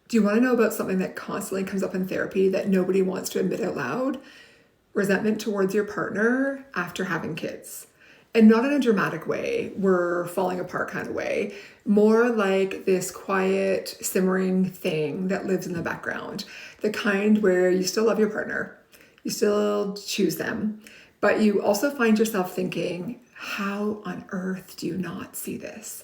Do you want to know about something that constantly comes up in therapy that nobody wants to admit out loud? Resentment towards your partner after having kids. And not in a dramatic way, we're falling apart kind of way, more like this quiet, simmering thing that lives in the background. The kind where you still love your partner, you still choose them, but you also find yourself thinking, how on earth do you not see this?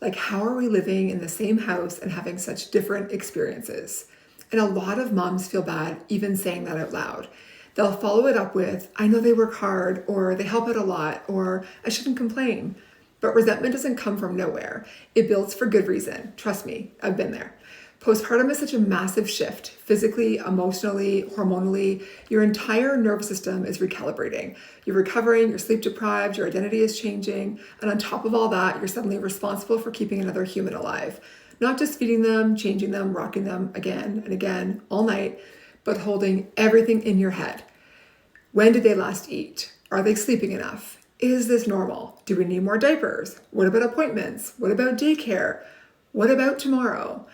Like, how are we living in the same house and having such different experiences? And a lot of moms feel bad even saying that out loud. They'll follow it up with, I know they work hard, or they help out a lot, or I shouldn't complain. But resentment doesn't come from nowhere. It builds for good reason. Trust me, I've been there. Postpartum is such a massive shift, physically, emotionally, hormonally. Your entire nervous system is recalibrating. You're recovering, you're sleep deprived, your identity is changing. And on top of all that, you're suddenly responsible for keeping another human alive. Not just feeding them, changing them, rocking them again and again all night, but holding everything in your head. When did they last eat? Are they sleeping enough? Is this normal? Do we need more diapers? What about appointments? What about daycare? What about tomorrow?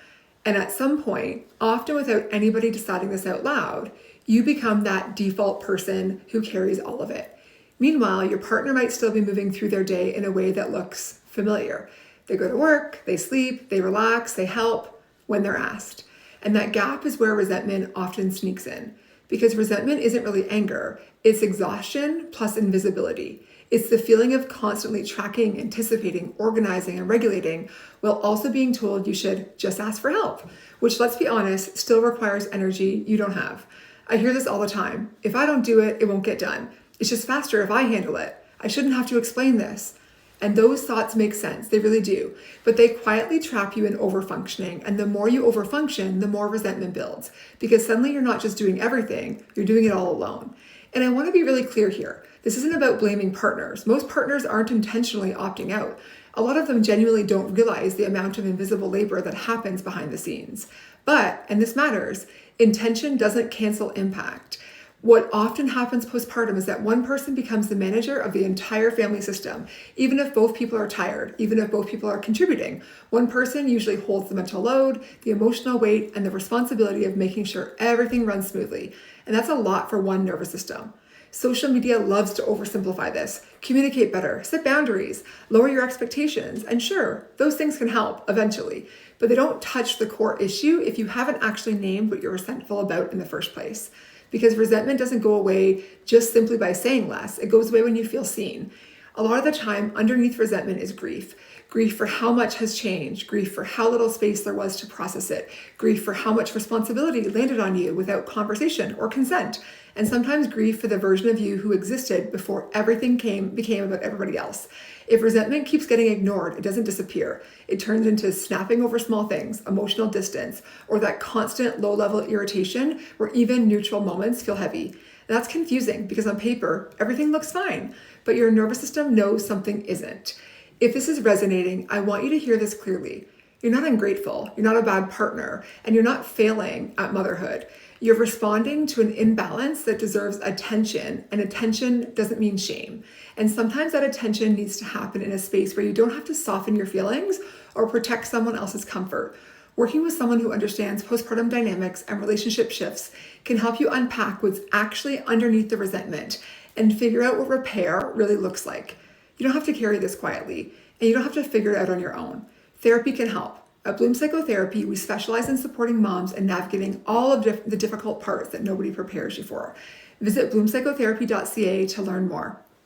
And at some point, often without anybody deciding this out loud, you become that default person who carries all of it. Meanwhile, your partner might still be moving through their day in a way that looks familiar. They go to work, they sleep, they relax, they help when they're asked. And that gap is where resentment often sneaks in. Because resentment isn't really anger, it's exhaustion plus invisibility. It's the feeling of constantly tracking, anticipating, organizing, and regulating, while also being told you should just ask for help, which, let's be honest, still requires energy you don't have. I hear this all the time. If I don't do it, it won't get done. It's just faster if I handle it. I shouldn't have to explain this. And those thoughts make sense, they really do. But they quietly trap you in overfunctioning. And the more you overfunction, the more resentment builds. Because suddenly you're not just doing everything, you're doing it all alone. And I want to be really clear here. This isn't about blaming partners. Most partners aren't intentionally opting out. A lot of them genuinely don't realize the amount of invisible labor that happens behind the scenes. But, and this matters, intention doesn't cancel impact. What often happens postpartum is that one person becomes the manager of the entire family system, even if both people are tired, even if both people are contributing. One person usually holds the mental load, the emotional weight, and the responsibility of making sure everything runs smoothly. And that's a lot for one nervous system. Social media loves to oversimplify this. Communicate better, set boundaries, lower your expectations, and sure, those things can help eventually, but they don't touch the core issue if you haven't actually named what you're resentful about in the first place. Because resentment doesn't go away just simply by saying less. It goes away when you feel seen. A lot of the time, underneath resentment is grief. Grief for how much has changed, grief for how little space there was to process it, grief for how much responsibility landed on you without conversation or consent, and sometimes grief for the version of you who existed before everything became about everybody else. If resentment keeps getting ignored, it doesn't disappear. It turns into snapping over small things, emotional distance, or that constant low-level irritation where even neutral moments feel heavy. And that's confusing because on paper, everything looks fine, but your nervous system knows something isn't. If this is resonating, I want you to hear this clearly. You're not ungrateful, you're not a bad partner, and you're not failing at motherhood. You're responding to an imbalance that deserves attention, and attention doesn't mean shame. And sometimes that attention needs to happen in a space where you don't have to soften your feelings or protect someone else's comfort. Working with someone who understands postpartum dynamics and relationship shifts can help you unpack what's actually underneath the resentment and figure out what repair really looks like. You don't have to carry this quietly, and you don't have to figure it out on your own. Therapy can help. At Bloom Psychotherapy, we specialize in supporting moms and navigating all of the difficult parts that nobody prepares you for. Visit bloompsychotherapy.ca to learn more.